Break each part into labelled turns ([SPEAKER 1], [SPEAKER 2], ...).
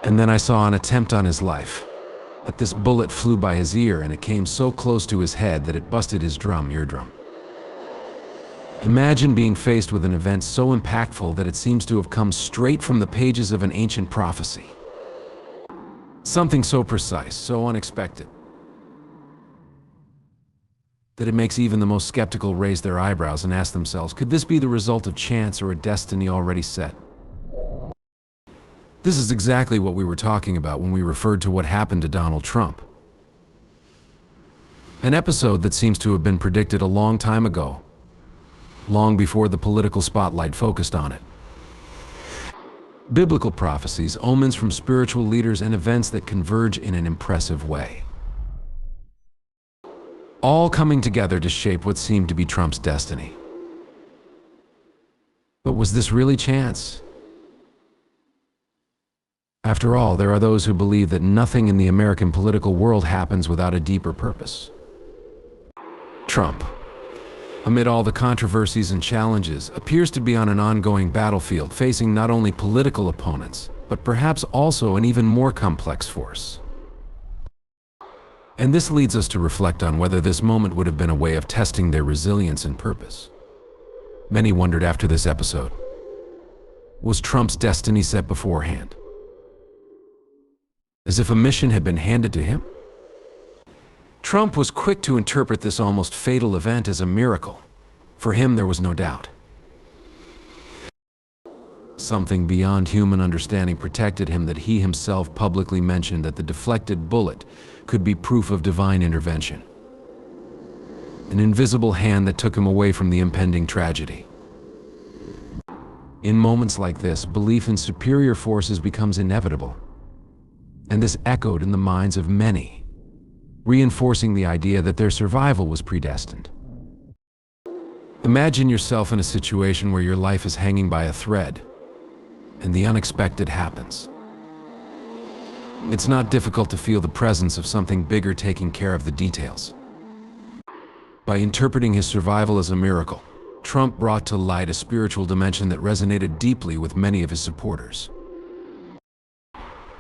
[SPEAKER 1] And then I saw an attempt on his life. But this bullet flew by his ear and it came so close to his head that it busted his eardrum. Imagine being faced with an event so impactful that it seems to have come straight from the pages of an ancient prophecy. Something so precise, so unexpected, that it makes even the most skeptical raise their eyebrows and ask themselves, could this be the result of chance or a destiny already set? This is exactly what we were talking about when we referred to what happened to Donald Trump. An episode that seems to have been predicted a long time ago, long before the political spotlight focused on it. Biblical prophecies, omens from spiritual leaders, and events that converge in an impressive way. All coming together to shape what seemed to be Trump's destiny. But was this really chance? After all, there are those who believe that nothing in the American political world happens without a deeper purpose. Trump, amid all the controversies and challenges, appears to be on an ongoing battlefield, facing not only political opponents, but perhaps also an even more complex force. And this leads us to reflect on whether this moment would have been a way of testing their resilience and purpose. Many wondered after this episode, was Trump's destiny set beforehand? As if a mission had been handed to him? Trump was quick to interpret this almost fatal event as a miracle. For him, there was no doubt. Something beyond human understanding protected him that he himself publicly mentioned that the deflected bullet could be proof of divine intervention. An invisible hand that took him away from the impending tragedy. In moments like this, belief in superior forces becomes inevitable. And this echoed in the minds of many, reinforcing the idea that their survival was predestined. Imagine yourself in a situation where your life is hanging by a thread, and the unexpected happens. It's not difficult to feel the presence of something bigger taking care of the details. By interpreting his survival as a miracle, Trump brought to light a spiritual dimension that resonated deeply with many of his supporters.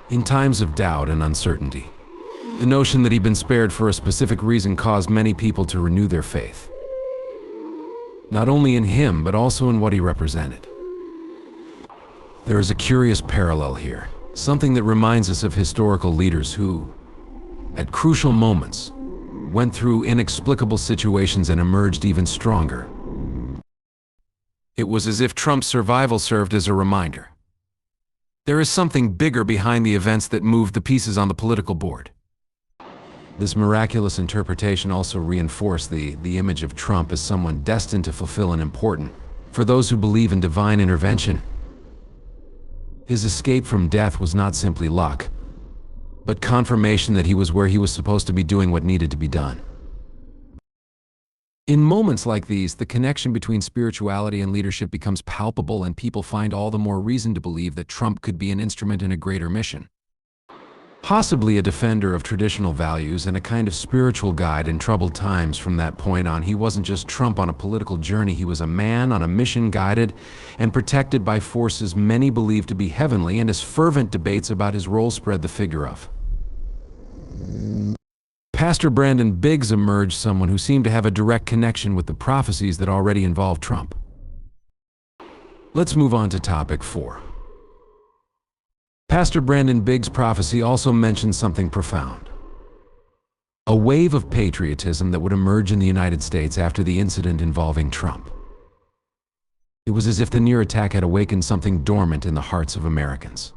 [SPEAKER 1] In times of doubt and uncertainty, the notion that he'd been spared for a specific reason caused many people to renew their faith. Not only in him, but also in what he represented. There is a curious parallel here, something that reminds us of historical leaders who, at crucial moments, went through inexplicable situations and emerged even stronger. It was as if Trump's survival served as a reminder. There is something bigger behind the events that moved the pieces on the political board. This miraculous interpretation also reinforced the image of Trump as someone destined to fulfill an important, for those who believe in divine intervention. His escape from death was not simply luck, but confirmation that he was where he was supposed to be doing what needed to be done. In moments like these, the connection between spirituality and leadership becomes palpable, and people find all the more reason to believe that Trump could be an instrument in a greater mission. Possibly a defender of traditional values and a kind of spiritual guide in troubled times. From that point on, he wasn't just Trump on a political journey, he was a man on a mission guided and protected by forces many believed to be heavenly, and as fervent debates about his role spread the figure of. Pastor Brandon Biggs emerged, someone who seemed to have a direct connection with the prophecies that already involved Trump. Let's move on to topic 4. Pastor Brandon Biggs' prophecy also mentioned something profound. A wave of patriotism that would emerge in the United States after the incident involving Trump. It was as if the near attack had awakened something dormant in the hearts of Americans.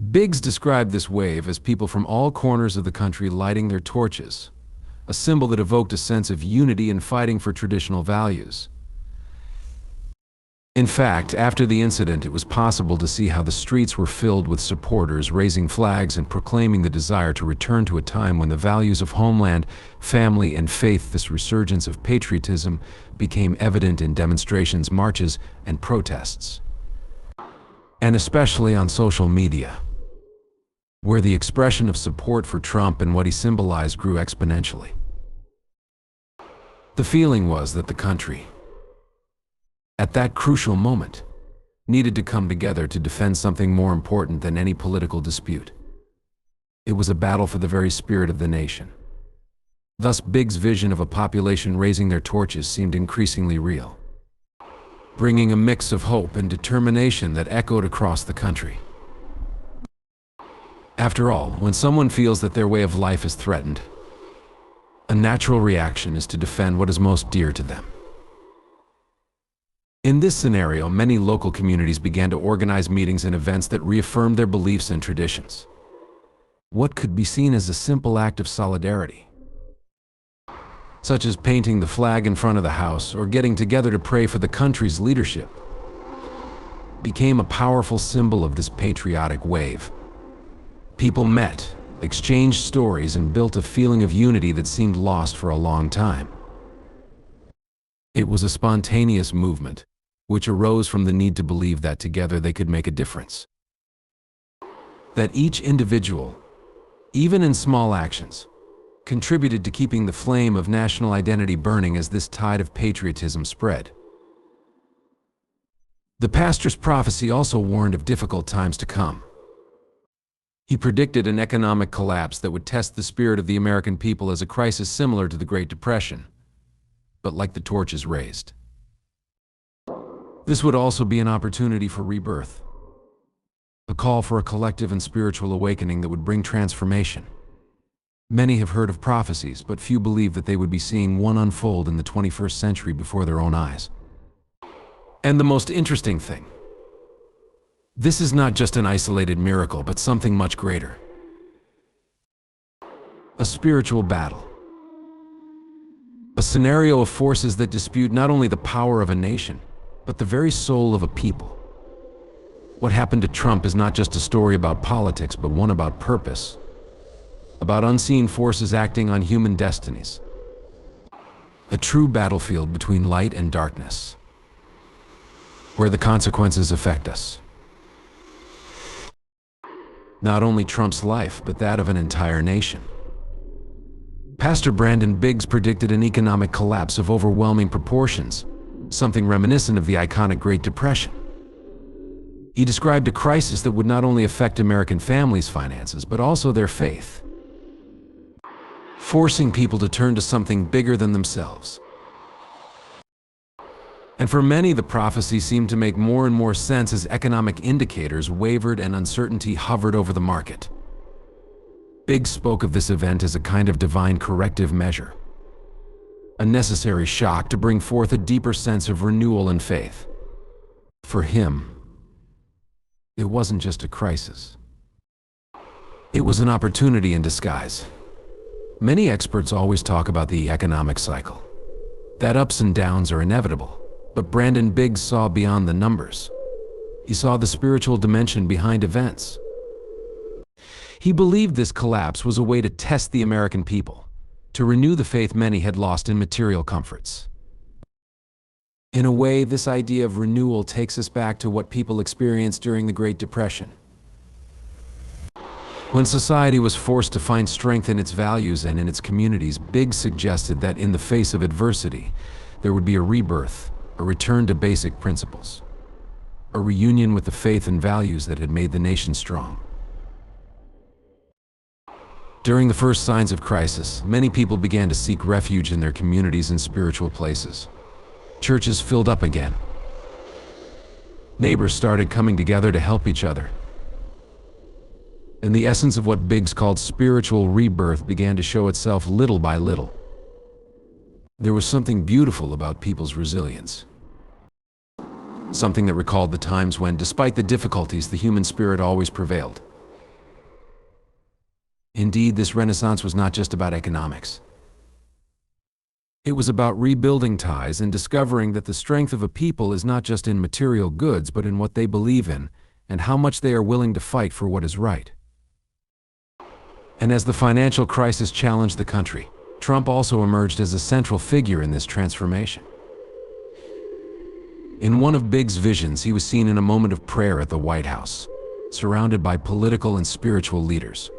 [SPEAKER 1] Biggs described this wave as people from all corners of the country lighting their torches, a symbol that evoked a sense of unity and fighting for traditional values. In fact, after the incident, it was possible to see how the streets were filled with supporters raising flags and proclaiming the desire to return to a time when the values of homeland, family, and faith. This resurgence of patriotism became evident in demonstrations, marches, and protests. And especially on social media, where the expression of support for Trump and what he symbolized grew exponentially. The feeling was that the country, at that crucial moment, needed to come together to defend something more important than any political dispute. It was a battle for the very spirit of the nation. Thus, Biggs' vision of a population raising their torches seemed increasingly real, bringing a mix of hope and determination that echoed across the country. After all, when someone feels that their way of life is threatened, a natural reaction is to defend what is most dear to them. In this scenario, many local communities began to organize meetings and events that reaffirmed their beliefs and traditions. What could be seen as a simple act of solidarity, such as painting the flag in front of the house or getting together to pray for the country's leadership, became a powerful symbol of this patriotic wave. People met, exchanged stories, and built a feeling of unity that seemed lost for a long time. It was a spontaneous movement, which arose from the need to believe that together they could make a difference. That each individual, even in small actions, contributed to keeping the flame of national identity burning as this tide of patriotism spread. The pastor's prophecy also warned of difficult times to come. He predicted an economic collapse that would test the spirit of the American people as a crisis similar to the Great Depression, but like the torches raised. This would also be an opportunity for rebirth, a call for a collective and spiritual awakening that would bring transformation. Many have heard of prophecies, but few believe that they would be seeing one unfold in the 21st century before their own eyes. And the most interesting thing, this is not just an isolated miracle, but something much greater. A spiritual battle. A scenario of forces that dispute not only the power of a nation, but the very soul of a people. What happened to Trump is not just a story about politics, but one about purpose, about unseen forces acting on human destinies. A true battlefield between light and darkness, where the consequences affect us. Not only Trump's life, but that of an entire nation. Pastor Brandon Biggs predicted an economic collapse of overwhelming proportions, something reminiscent of the iconic Great Depression. He described a crisis that would not only affect American families' finances, but also their faith, forcing people to turn to something bigger than themselves. And for many, the prophecy seemed to make more and more sense as economic indicators wavered and uncertainty hovered over the market. Biggs spoke of this event as a kind of divine corrective measure, a necessary shock to bring forth a deeper sense of renewal and faith. For him, it wasn't just a crisis. It was an opportunity in disguise. Many experts always talk about the economic cycle, that ups and downs are inevitable. But Brandon Biggs saw beyond the numbers. He saw the spiritual dimension behind events. He believed this collapse was a way to test the American people, to renew the faith many had lost in material comforts. In a way, this idea of renewal takes us back to what people experienced during the Great Depression. When society was forced to find strength in its values and in its communities, Biggs suggested that in the face of adversity, there would be a rebirth, a return to basic principles, a reunion with the faith and values that had made the nation strong. During the first signs of crisis, many people began to seek refuge in their communities and spiritual places. Churches filled up again. Neighbors started coming together to help each other. And the essence of what Biggs called spiritual rebirth began to show itself little by little. There was something beautiful about people's resilience. Something that recalled the times when, despite the difficulties, the human spirit always prevailed. Indeed, this renaissance was not just about economics. It was about rebuilding ties and discovering that the strength of a people is not just in material goods, but in what they believe in and how much they are willing to fight for what is right. And as the financial crisis challenged the country, Trump also emerged as a central figure in this transformation. In one of Biggs' visions, he was seen in a moment of prayer at the White House, surrounded by political and spiritual leaders.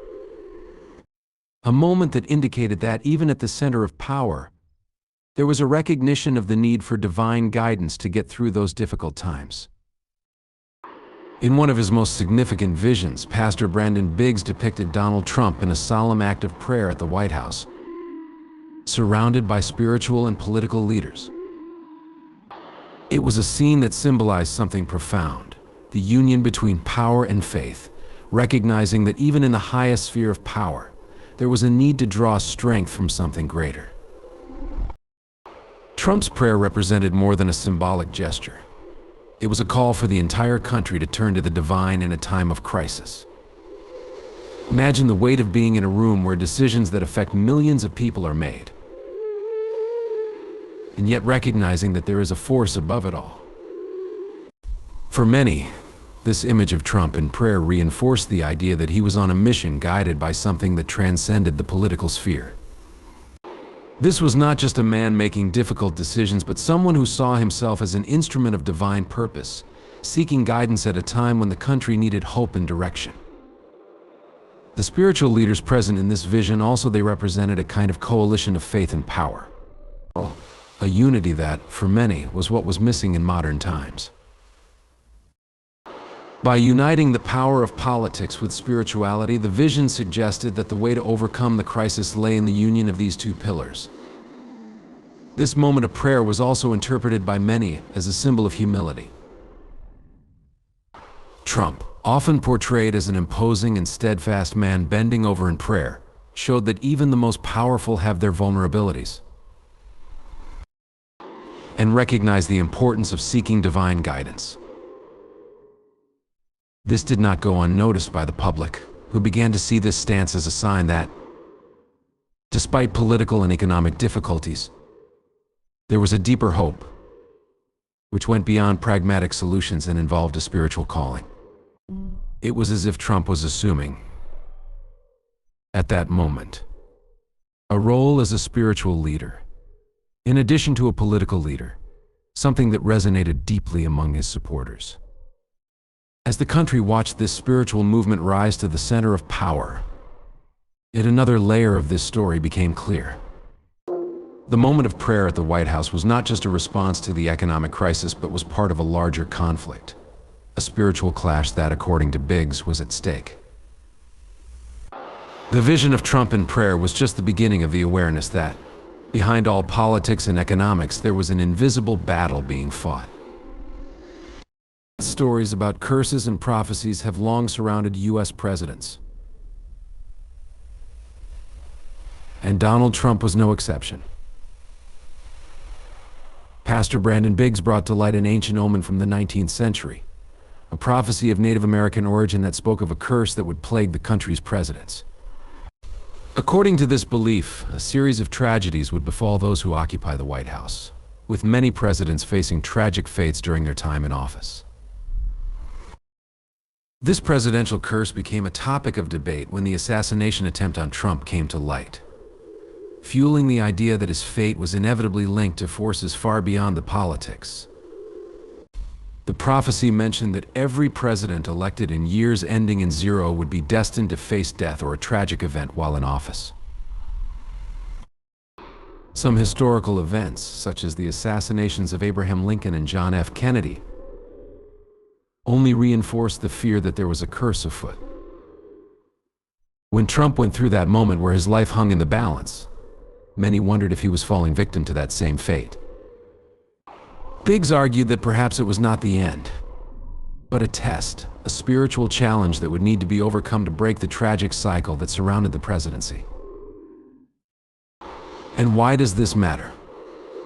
[SPEAKER 1] A moment that indicated that, even at the center of power, there was a recognition of the need for divine guidance to get through those difficult times. In one of his most significant visions, Pastor Brandon Biggs depicted Donald Trump in a solemn act of prayer at the White House, surrounded by spiritual and political leaders. It was a scene that symbolized something profound, the union between power and faith, recognizing that even in the highest sphere of power, there was a need to draw strength from something greater. Trump's prayer represented more than a symbolic gesture. It was a call for the entire country to turn to the divine in a time of crisis. Imagine the weight of being in a room where decisions that affect millions of people are made, and yet recognizing that there is a force above it all. For many, this image of Trump in prayer reinforced the idea that he was on a mission guided by something that transcended the political sphere. This was not just a man making difficult decisions, but someone who saw himself as an instrument of divine purpose, seeking guidance at a time when the country needed hope and direction. The spiritual leaders present in this vision also they represented a kind of coalition of faith and power. A unity that, for many, was what was missing in modern times. By uniting the power of politics with spirituality, the vision suggested that the way to overcome the crisis lay in the union of these two pillars. This moment of prayer was also interpreted by many as a symbol of humility. Trump, often portrayed as an imposing and steadfast man bending over in prayer, showed that even the most powerful have their vulnerabilities, and recognized the importance of seeking divine guidance. This did not go unnoticed by the public, who began to see this stance as a sign that, despite political and economic difficulties, there was a deeper hope, which went beyond pragmatic solutions and involved a spiritual calling. It was as if Trump was assuming, at that moment, a role as a spiritual leader, in addition to a political leader, something that resonated deeply among his supporters. As the country watched this spiritual movement rise to the center of power, yet another layer of this story became clear. The moment of prayer at the White House was not just a response to the economic crisis, but was part of a larger conflict, a spiritual clash that, according to Biggs, was at stake. The vision of Trump in prayer was just the beginning of the awareness that, behind all politics and economics, there was an invisible battle being fought. Stories about curses and prophecies have long surrounded U.S. presidents, and Donald Trump was no exception. Pastor Brandon Biggs brought to light an ancient omen from the 19th century, a prophecy of Native American origin that spoke of a curse that would plague the country's presidents. According to this belief, a series of tragedies would befall those who occupy the White House, with many presidents facing tragic fates during their time in office. This presidential curse became a topic of debate when the assassination attempt on Trump came to light, fueling the idea that his fate was inevitably linked to forces far beyond the politics. The prophecy mentioned that every president elected in years ending in 0 would be destined to face death or a tragic event while in office. Some historical events, such as the assassinations of Abraham Lincoln and John F. Kennedy, only reinforced the fear that there was a curse afoot. When Trump went through that moment where his life hung in the balance, many wondered if he was falling victim to that same fate. Biggs argued that perhaps it was not the end, but a test, a spiritual challenge that would need to be overcome to break the tragic cycle that surrounded the presidency. And why does this matter?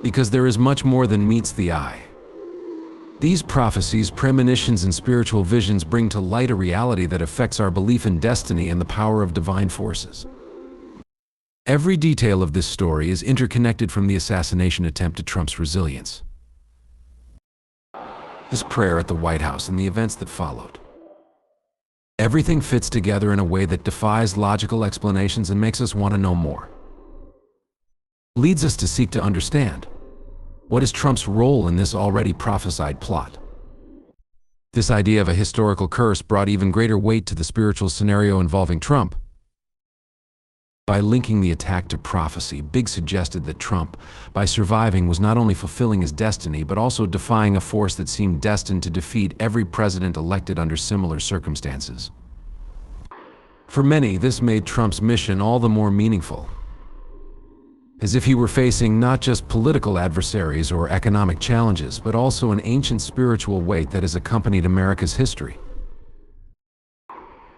[SPEAKER 1] Because there is much more than meets the eye. These prophecies, premonitions, and spiritual visions bring to light a reality that affects our belief in destiny and the power of divine forces. Every detail of this story is interconnected, from the assassination attempt to Trump's resilience, his prayer at the White House, and the events that followed. Everything fits together in a way that defies logical explanations and makes us want to know more. Leads us to seek to understand, what is Trump's role in this already prophesied plot? This idea of a historical curse brought even greater weight to the spiritual scenario involving Trump. By linking the attack to prophecy, Big suggested that Trump, by surviving, was not only fulfilling his destiny, but also defying a force that seemed destined to defeat every president elected under similar circumstances. For many, this made Trump's mission all the more meaningful, as if he were facing not just political adversaries or economic challenges, but also an ancient spiritual weight that has accompanied America's history.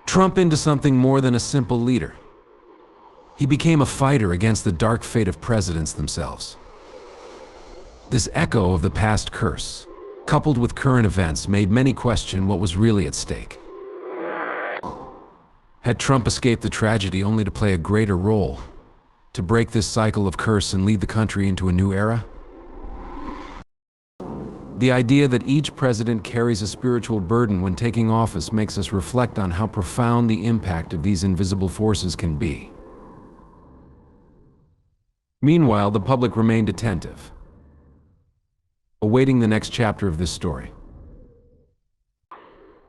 [SPEAKER 1] Trump into something more than a simple leader. He became a fighter against the dark fate of presidents themselves. This echo of the past curse, coupled with current events, made many question what was really at stake. Had Trump escaped the tragedy only to play a greater role, to break this cycle of curse and lead the country into a new era? The idea that each president carries a spiritual burden when taking office makes us reflect on how profound the impact of these invisible forces can be. Meanwhile, the public remained attentive, awaiting the next chapter of this story.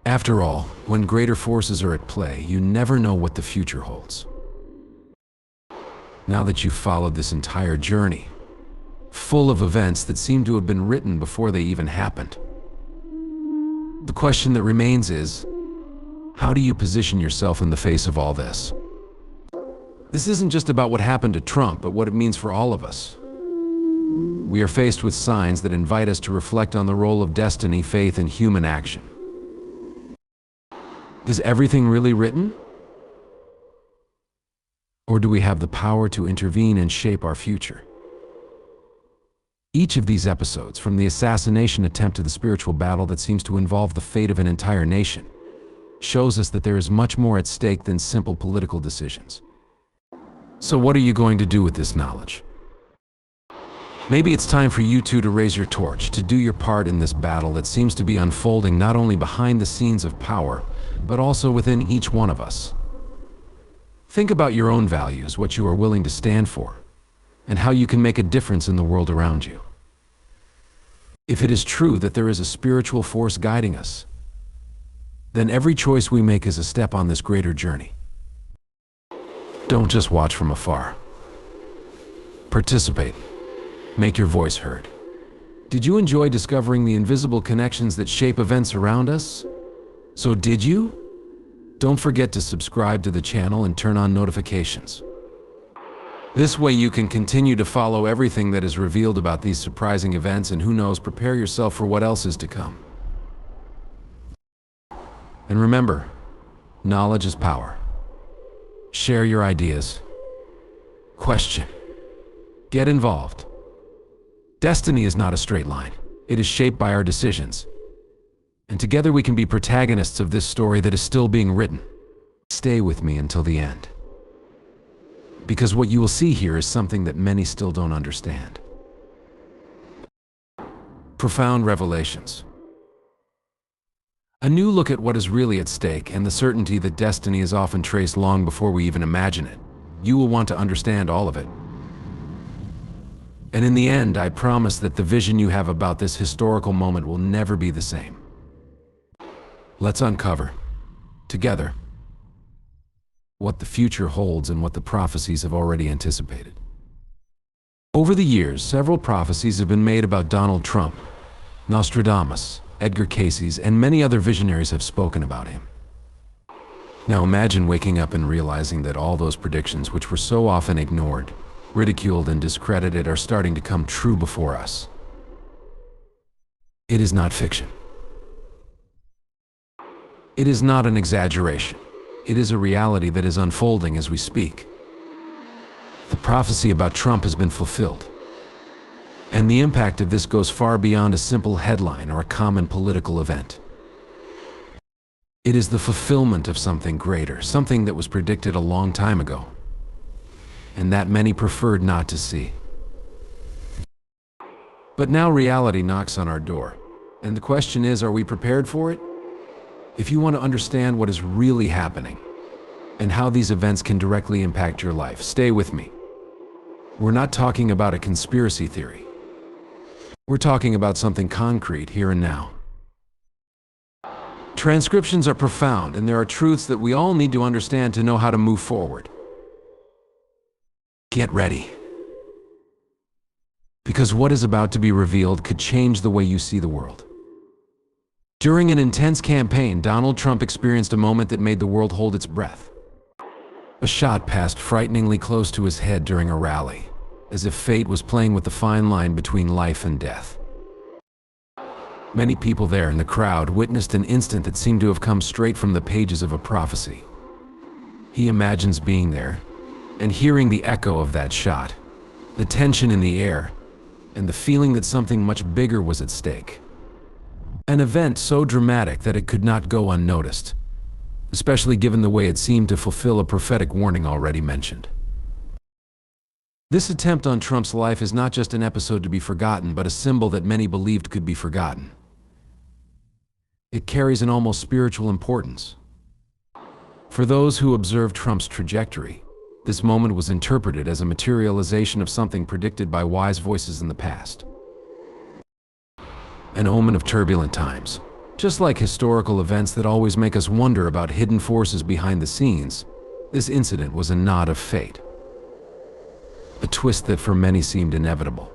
[SPEAKER 1] After all, when greater forces are at play, you never know what the future holds. Now that you've followed this entire journey, full of events that seem to have been written before they even happened, the question that remains is, how do you position yourself in the face of all this? This isn't just about what happened to Trump, but what it means for all of us. We are faced with signs that invite us to reflect on the role of destiny, faith, and human action. Is everything really written? Or do we have the power to intervene and shape our future? Each of these episodes, from the assassination attempt to the spiritual battle that seems to involve the fate of an entire nation, shows us that there is much more at stake than simple political decisions. So what are you going to do with this knowledge? Maybe it's time for you two to raise your torch, to do your part in this battle that seems to be unfolding not only behind the scenes of power, but also within each one of us. Think about your own values, what you are willing to stand for, and how you can make a difference in the world around you. If it is true that there is a spiritual force guiding us, then every choice we make is a step on this greater journey. Don't just watch from afar. Participate. Make your voice heard. Did you enjoy discovering the invisible connections that shape events around us? So did you? Don't forget to subscribe to the channel and turn on notifications. This way you can continue to follow everything that is revealed about these surprising events, and who knows, prepare yourself for what else is to come. And remember, knowledge is power. Share your ideas. Question. Get involved. Destiny is not a straight line. It is shaped by our decisions. And together we can be protagonists of this story that is still being written. Stay with me until the end. Because what you will see here is something that many still don't understand. Profound revelations. A new look at what is really at stake, and the certainty that destiny is often traced long before we even imagine it. You will want to understand all of it. And in the end, I promise that the vision you have about this historical moment will never be the same. Let's uncover, together, what the future holds and what the prophecies have already anticipated. Over the years, several prophecies have been made about Donald Trump. Nostradamus, Edgar Cayce, and many other visionaries have spoken about him. Now imagine waking up and realizing that all those predictions, which were so often ignored, ridiculed, and discredited, are starting to come true before us. It is not fiction. It is not an exaggeration. It is a reality that is unfolding as we speak. The prophecy about Trump has been fulfilled. And the impact of this goes far beyond a simple headline or a common political event. It is the fulfillment of something greater, something that was predicted a long time ago, and that many preferred not to see. But now reality knocks on our door, and the question is, are we prepared for it? If you want to understand what is really happening, and how these events can directly impact your life, stay with me. We're not talking about a conspiracy theory. We're talking about something concrete here and now. Transcriptions are profound, and there are truths that we all need to understand to know how to move forward. Get ready. Because what is about to be revealed could change the way you see the world. During an intense campaign, Donald Trump experienced a moment that made the world hold its breath. A shot passed frighteningly close to his head during a rally, as if fate was playing with the fine line between life and death. Many people there in the crowd witnessed an instant that seemed to have come straight from the pages of a prophecy. He imagines being there and hearing the echo of that shot, the tension in the air, and the feeling that something much bigger was at stake. An event so dramatic that it could not go unnoticed, especially given the way it seemed to fulfill a prophetic warning already mentioned. This attempt on Trump's life is not just an episode to be forgotten, but a symbol that many believed could be forgotten. It carries an almost spiritual importance. For those who observed Trump's trajectory, this moment was interpreted as a materialization of something predicted by wise voices in the past. An omen of turbulent times. Just like historical events that always make us wonder about hidden forces behind the scenes, this incident was a nod of fate. A twist that for many seemed inevitable.